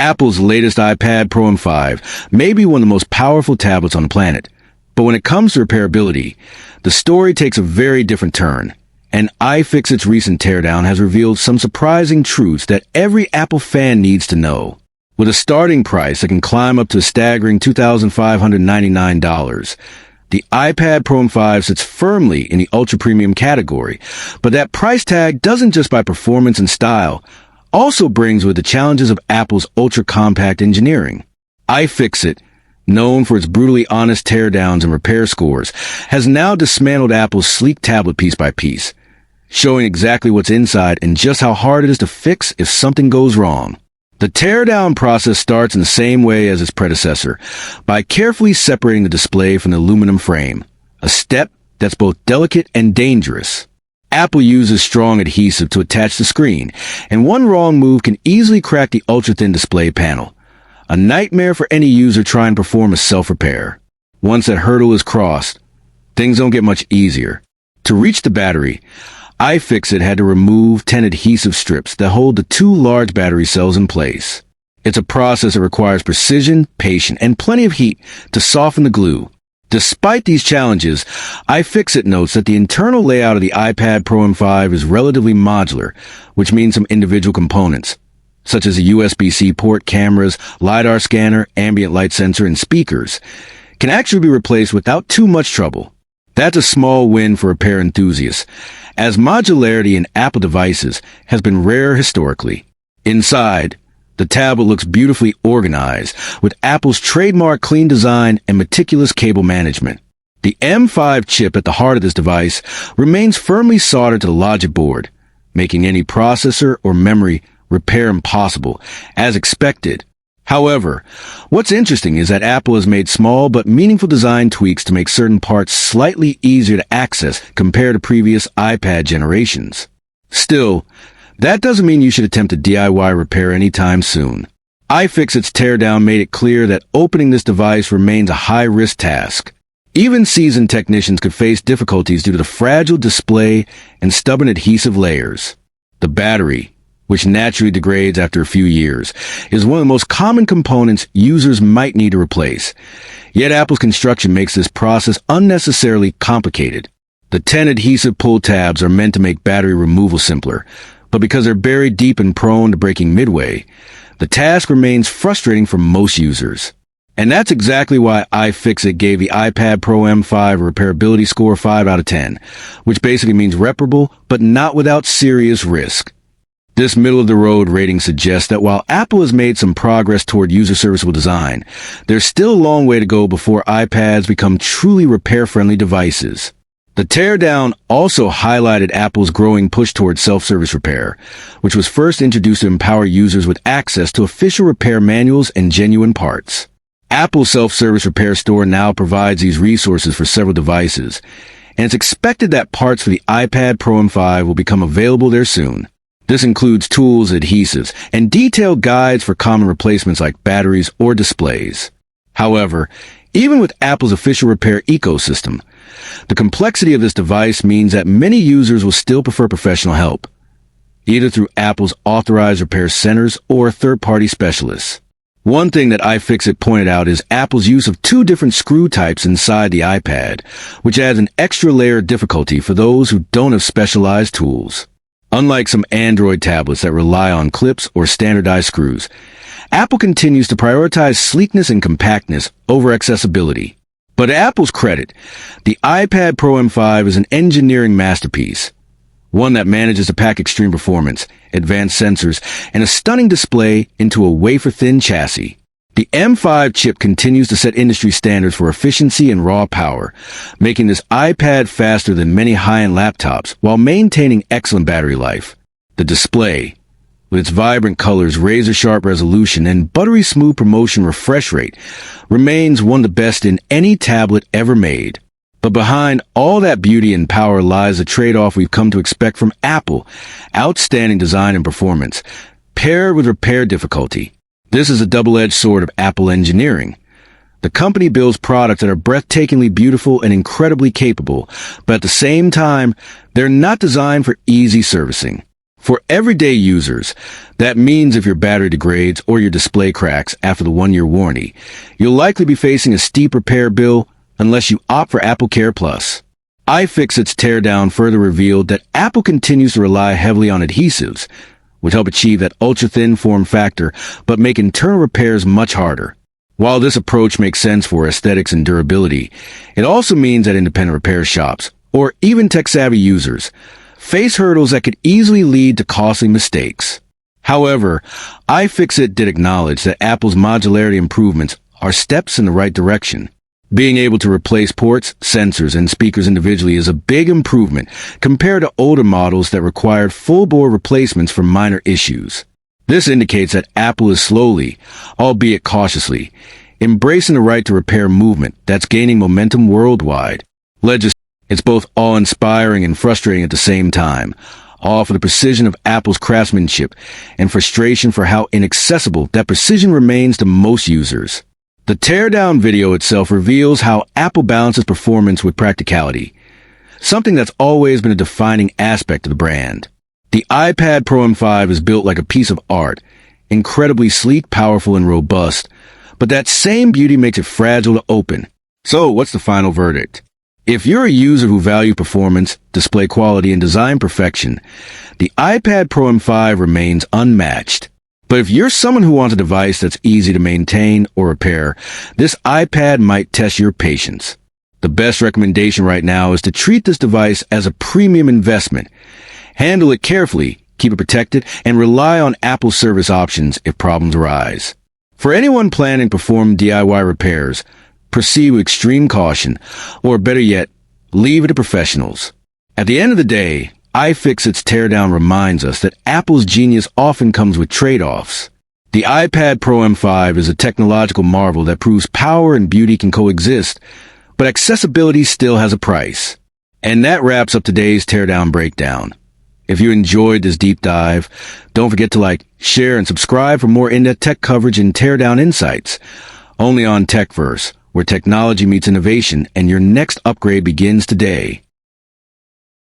Apple's latest iPad Pro M5 may be one of the most powerful tablets on the planet, but when it comes to repairability, the story takes a very different turn. And iFixit's recent teardown has revealed some surprising truths that every Apple fan needs to know. With a starting price that can climb up to a staggering $2,599, the iPad Pro M5 sits firmly in the ultra-premium category, but that price tag doesn't just buy performance and style, also brings with the challenges of Apple's ultra-compact engineering. iFixit, known for its brutally honest teardowns and repair scores, has now dismantled Apple's sleek tablet piece by piece, showing exactly what's inside and just how hard it is to fix if something goes wrong. The teardown process starts in the same way as its predecessor, by carefully separating the display from the aluminum frame, a step that's both delicate and dangerous. Apple uses strong adhesive to attach the screen, and one wrong move can easily crack the ultra-thin display panel. A nightmare for any user trying to perform a self-repair. Once that hurdle is crossed, things don't get much easier. To reach the battery, iFixit had to remove 10 adhesive strips that hold the two large battery cells in place. It's a process that requires precision, patience, and plenty of heat to soften the glue. Despite these challenges, iFixit notes that the internal layout of the iPad Pro M5 is relatively modular, which means some individual components, such as a USB-C port, cameras, LiDAR scanner, ambient light sensor, and speakers, can actually be replaced without too much trouble. That's a small win for repair enthusiasts, as modularity in Apple devices has been rare historically. Inside, the tablet looks beautifully organized, with Apple's trademark clean design and meticulous cable management. The M5 chip at the heart of this device remains firmly soldered to the logic board, making any processor or memory repair impossible, as expected. However, what's interesting is that Apple has made small but meaningful design tweaks to make certain parts slightly easier to access compared to previous iPad generations. Still, that doesn't mean you should attempt a DIY repair anytime soon. iFixit's teardown made it clear that opening this device remains a high-risk task. Even seasoned technicians could face difficulties due to the fragile display and stubborn adhesive layers. The battery, which naturally degrades after a few years, is one of the most common components users might need to replace. Yet Apple's construction makes this process unnecessarily complicated. The 10 adhesive pull tabs are meant to make battery removal simpler, but because they're buried deep and prone to breaking midway, the task remains frustrating for most users. And that's exactly why iFixit gave the iPad Pro M5 a repairability score 5 out of 10, which basically means reparable, but not without serious risk. This middle-of-the-road rating suggests that while Apple has made some progress toward user-serviceable design, there's still a long way to go before iPads become truly repair-friendly devices. The teardown also highlighted Apple's growing push towards self-service repair, which was first introduced to empower users with access to official repair manuals and genuine parts. Apple's self-service repair store now provides these resources for several devices, and it's expected that parts for the iPad Pro M5 will become available there soon. This includes tools, adhesives, and detailed guides for common replacements like batteries or displays. However, even with Apple's official repair ecosystem, the complexity of this device means that many users will still prefer professional help, either through Apple's authorized repair centers or third-party specialists. One thing that iFixit pointed out is Apple's use of 2 different screw types inside the iPad, which adds an extra layer of difficulty for those who don't have specialized tools. Unlike some Android tablets that rely on clips or standardized screws, Apple continues to prioritize sleekness and compactness over accessibility. But to Apple's credit, the iPad Pro M5 is an engineering masterpiece, one that manages to pack extreme performance, advanced sensors, and a stunning display into a wafer-thin chassis. The M5 chip continues to set industry standards for efficiency and raw power, making this iPad faster than many high-end laptops while maintaining excellent battery life. The display, with its vibrant colors, razor-sharp resolution, and buttery smooth promotion refresh rate, remains one of the best in any tablet ever made. But behind all that beauty and power lies a trade-off we've come to expect from Apple: outstanding design and performance, paired with repair difficulty. This is a double-edged sword of Apple engineering. The company builds products that are breathtakingly beautiful and incredibly capable, but at the same time, they're not designed for easy servicing. For everyday users, that means if your battery degrades or your display cracks after the 1-year warranty, you'll likely be facing a steep repair bill unless you opt for Apple Care Plus. iFixit's Teardown further revealed that Apple continues to rely heavily on adhesives, which help achieve that ultra-thin form factor but make internal repairs much harder. While this approach makes sense for aesthetics and durability, it also means that independent repair shops, or even tech-savvy users, face hurdles that could easily lead to costly mistakes. However, iFixit did acknowledge that Apple's modularity improvements are steps in the right direction. Being able to replace ports, sensors, and speakers individually is a big improvement compared to older models that required full-bore replacements for minor issues. This indicates that Apple is slowly, albeit cautiously, embracing the right to repair movement that's gaining momentum worldwide. It's both awe-inspiring and frustrating at the same time, all for the precision of Apple's craftsmanship and frustration for how inaccessible that precision remains to most users. The teardown video itself reveals how Apple balances performance with practicality, something that's always been a defining aspect of the brand. The iPad Pro M5 is built like a piece of art, incredibly sleek, powerful, and robust, but that same beauty makes it fragile to open. So, what's the final verdict? If you're a user who values performance, display quality, and design perfection, the iPad Pro M5 remains unmatched. But if you're someone who wants a device that's easy to maintain or repair, this iPad might test your patience. The best recommendation right now is to treat this device as a premium investment. Handle it carefully, keep it protected, and rely on Apple service options if problems arise. For anyone planning to perform DIY repairs, proceed with extreme caution, or better yet, leave it to professionals. At the end of the day, iFixit's Teardown reminds us that Apple's genius often comes with trade-offs. The iPad Pro M5 is a technological marvel that proves power and beauty can coexist, but accessibility still has a price. And that wraps up today's Teardown breakdown. If you enjoyed this deep dive, don't forget to like, share, and subscribe for more in-depth tech coverage and Teardown insights. Only on TechVerse, where technology meets innovation and your next upgrade begins today.